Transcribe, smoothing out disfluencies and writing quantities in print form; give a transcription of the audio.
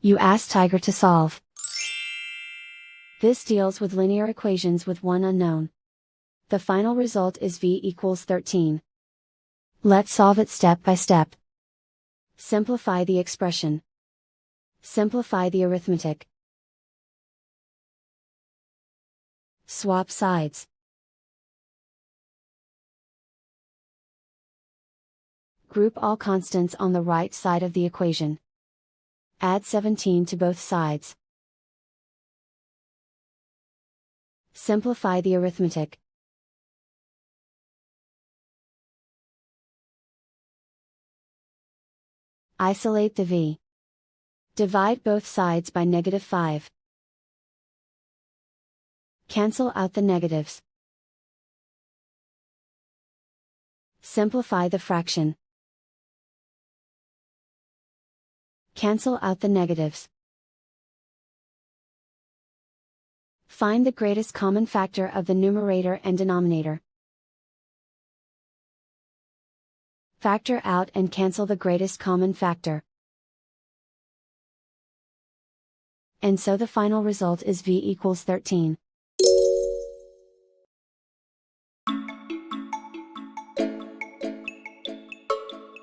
You ask Tiger to solve. This deals with linear equations with one unknown. The final result is v equals 13. Let's solve it step by step. Simplify the expression. Simplify the arithmetic. Swap sides. Group all constants on the right side of the equation. Add 17 to both sides. Simplify the arithmetic. Isolate the v. Divide both sides by -5. Cancel out the negatives. Simplify the fraction. Cancel out the negatives. Find the greatest common factor of the numerator and denominator. Factor out and cancel the greatest common factor. And so the final result is v equals 13.